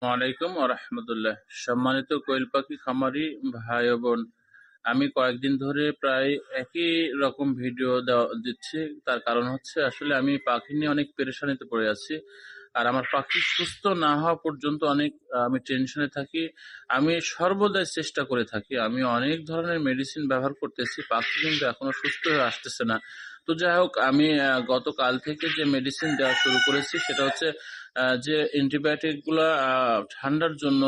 ওয়ালাইকুম রাহমাতুল্লাহ। সম্মানিত কোয়েল পাখি খামারি ভাই ও বোন, আমি কয়েকদিন ধরে প্রায় একই রকম ভিডিও দিচ্ছি। তার কারণ হচ্ছে আসলে আমি পাখি নিয়ে অনেক পেরেশানিতে পড়ে আছি। আর আমার পাখি সুস্থ না হওয়া পর্যন্ত অনেক আমি টেনশনে থাকি। আমি সর্বদাই চেষ্টা করে থাকি, আমি অনেক ধরনের মেডিসিন ব্যবহার করতেছি, পাখি কিন্তু এখনো সুস্থ হয়ে আসতেছে না। তো যাই হোক, আমি গতকাল থেকে যে মেডিসিন দেওয়া শুরু করেছি সেটা হচ্ছে যে অ্যান্টিবায়োটিক গুলা ঠান্ডার জন্য,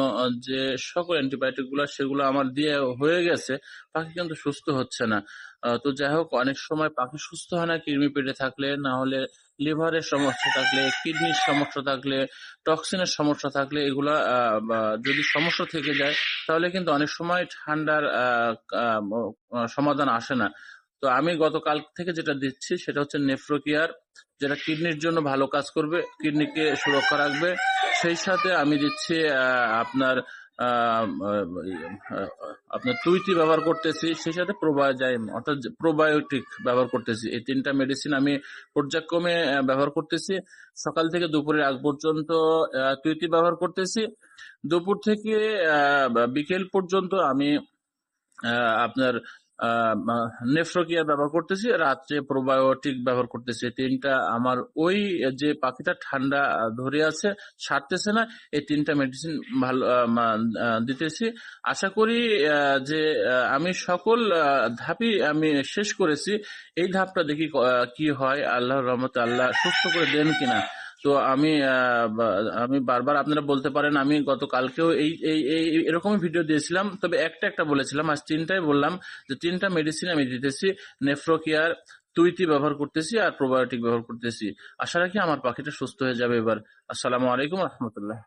যে সকল অ্যান্টিবায়োটিক গুলা সেগুলো আমার দিয়ে হয়ে গেছে, পাখি কিন্তু সুস্থ হচ্ছে না। তো যাই হোক, অনেক সময় পাখি সুস্থ হয় না কৃমি পেটে থাকলে, না হলে লিভারের সমস্যা থাকলে, কিডনির সমস্যা থাকলে, টক্সিনের সমস্যা থাকলে, এগুলা যদি সমস্যা থেকে যায় তাহলে কিন্তু অনেক সময় ঠান্ডার সমাধান আসে না। তো আমি গতকাল থেকে যেটা দিচ্ছি সেটা হচ্ছে নেফ্রোকেয়ার, যেটা কিডনির জন্য ভালো কাজ করবে, কিডনিকে সুরক্ষা রাখবে। সেই সাথে আমি দিচ্ছি আপনার আহ, আহ, আপনার তুইতি ব্যবহার করতেছি, সেই সাথে প্রোবায়োজাইম অর্থাৎ প্রোবায়োটিক ব্যবহার করতেছি। এই তিনটা মেডিসিন আমি পর্যায়ক্রমে ব্যবহার করতেছি। সকাল থেকে দুপুরের আগ পর্যন্ত তুইতি ব্যবহার করতেছি। দুপুর থেকে বিকেল পর্যন্ত আমি আপনার নেফ্রোকিয়া ব্যবহার করতেছি, রাত্রে প্রোবায়োটিক ব্যবহার করতেছি। তিনটা আমার ওই যে পাখিটা ঠান্ডা ধরে আছে, সারতেছে না, এই তিনটা মেডিসিন ভালো দিতেছি। আশা করি যে আমি সকল ধাপই আমি শেষ করেছি। এই ধাপটা দেখি কি হয়, আল্লাহর রহমতে আল্লাহ সুস্থ করে দেন কিনা। তো আমি বারবার, আপনারা বলতে পারেন আমি গতকালকেও এই এই এই এরকমই ভিডিও দিয়েছিলাম, তবে একটা একটা বলেছিলাম, আজ তিনটাই বললাম যে তিনটা মেডিসিন আমি দিতেছি। নেফ্রোকেয়ার, তুইতি ব্যবহার করতেছি আর প্রোবায়োটিক ব্যবহার করতেছি। আশা রাখি আমার পাখিটা সুস্থ হয়ে যাবে এবার। আসসালামু আলাইকুম রহমতুল্লাহ।